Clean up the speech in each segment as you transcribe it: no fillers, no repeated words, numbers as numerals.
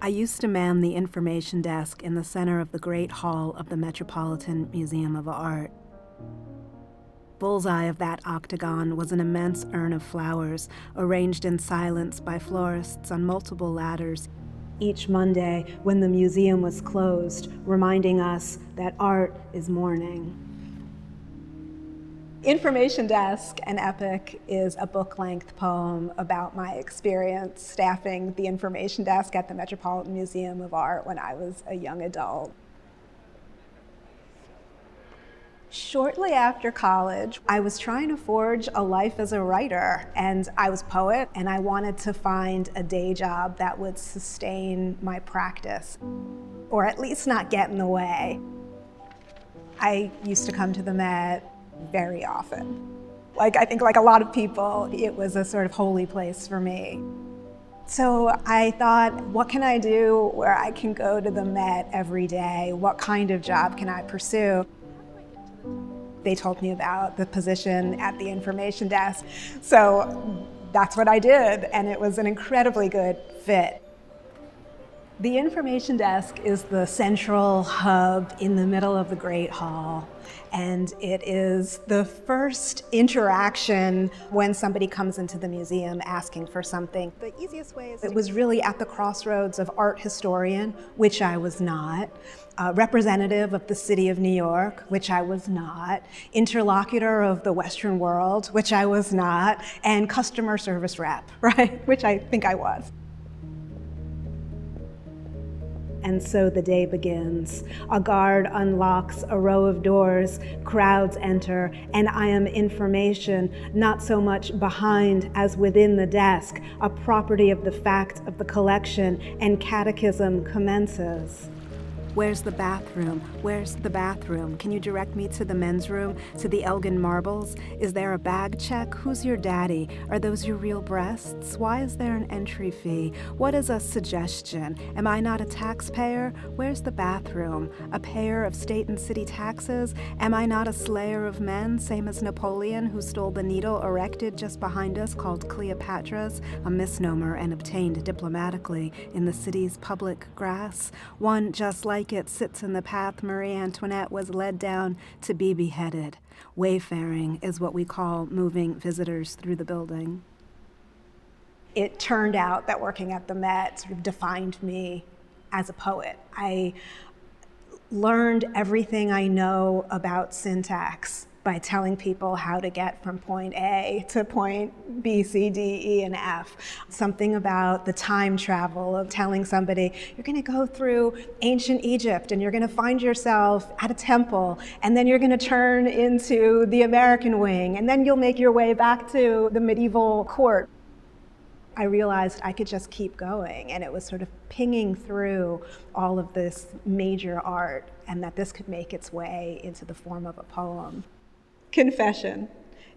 I used to man the information desk in the center of the Great Hall of the Metropolitan Museum of Art. Bullseye of that octagon was an immense urn of flowers, arranged in silence by florists on multiple ladders, each Monday when the museum was closed, reminding us that art is mourning. Information Desk, an epic, is a book-length poem about my experience staffing the information desk at the Metropolitan Museum of Art when I was a young adult. Shortly after college, I was trying to forge a life as a writer, and I was a poet, and I wanted to find a day job that would sustain my practice, or at least not get in the way. I used to come to the Met very often. I think like a lot of people, it was a sort of holy place for me. So I thought, what can I do where I can go to the Met every day? What kind of job can I pursue? They told me about the position at the information desk. So that's what I did, and it was an incredibly good fit. The information desk is the central hub in the middle of the Great Hall, and it is the first interaction when somebody comes into the museum asking for something. The easiest way is it was really at the crossroads of art historian, which I was not, representative of the city of New York, which I was not, interlocutor of the Western world, which I was not, and customer service rep, right, which I think I was. And so the day begins. A guard unlocks a row of doors, crowds enter, and I am information, not so much behind as within the desk, a property of the fact of the collection, and catechism commences. Where's the bathroom? Where's the bathroom? Can you direct me to the men's room, to the Elgin marbles? Is there a bag check? Who's your daddy? Are those your real breasts? Why is there an entry fee? What is a suggestion? Am I not a taxpayer? Where's the bathroom? A payer of state and city taxes? Am I not a slayer of men, same as Napoleon, who stole the needle erected just behind us called Cleopatra's, a misnomer and obtained diplomatically in the city's public grass? One just like it sits in the path Marie Antoinette was led down to be beheaded. Wayfaring is what we call moving visitors through the building. It turned out that working at the Met sort of defined me as a poet. I learned everything I know about syntax by telling people how to get from point A to point B, C, D, E, and F. Something about the time travel of telling somebody, you're gonna go through ancient Egypt and you're gonna find yourself at a temple, and then you're gonna turn into the American wing, and then you'll make your way back to the medieval court. I realized I could just keep going, and it was sort of pinging through all of this major art, and that this could make its way into the form of a poem. Confession.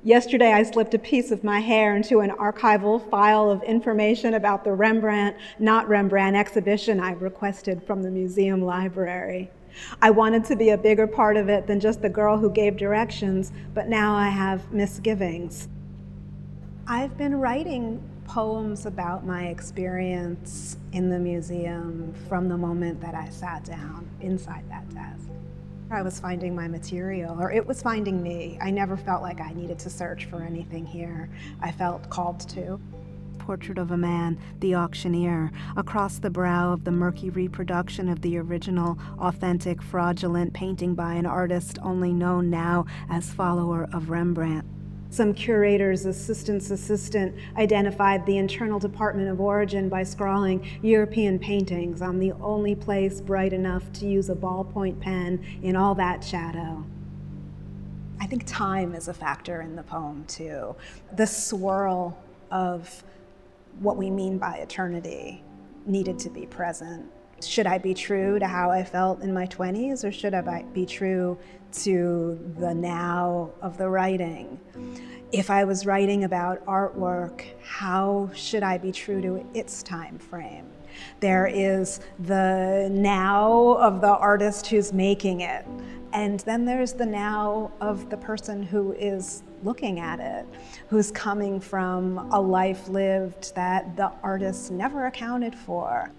Yesterday, I slipped a piece of my hair into an archival file of information about the Rembrandt, not Rembrandt exhibition I requested from the museum library. I wanted to be a bigger part of it than just the girl who gave directions, but now I have misgivings. I've been writing poems about my experience in the museum from the moment that I sat down inside that desk. I was finding my material, or it was finding me. I never felt like I needed to search for anything here. I felt called to. Portrait of a man, the auctioneer, across the brow of the murky reproduction of the original, authentic, fraudulent painting by an artist only known now as follower of Rembrandt. Some curator's assistant's assistant identified the internal department of origin by scrawling European paintings on the only place bright enough to use a ballpoint pen in all that shadow. I think time is a factor in the poem too. The swirl of what we mean by eternity needed to be present. Should I be true to how I felt in my 20s, or should I be true to the now of the writing? If I was writing about artwork, how should I be true to its time frame? There is the now of the artist who's making it, and then there's the now of the person who is looking at it, who's coming from a life lived that the artist never accounted for.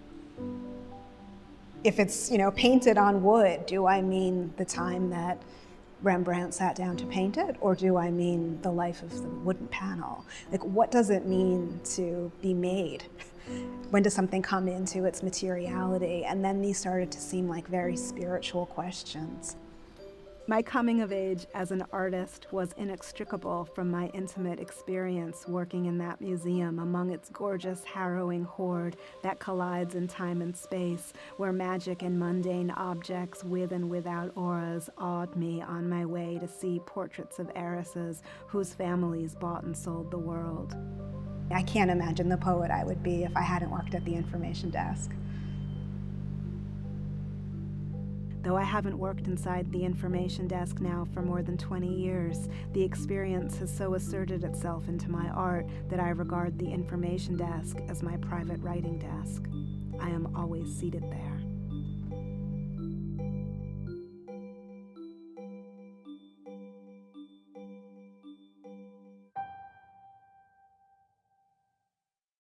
If it's, painted on wood, do I mean the time that Rembrandt sat down to paint it, or do I mean the life of the wooden panel? Like, what does it mean to be made? When does something come into its materiality? And then these started to seem like very spiritual questions. My coming of age as an artist was inextricable from my intimate experience working in that museum among its gorgeous, harrowing horde that collides in time and space, where magic and mundane objects with and without auras awed me on my way to see portraits of heiresses whose families bought and sold the world. I can't imagine the poet I would be if I hadn't worked at the information desk. Though I haven't worked inside the information desk now for more than 20 years, the experience has so asserted itself into my art that I regard the information desk as my private writing desk. I am always seated there.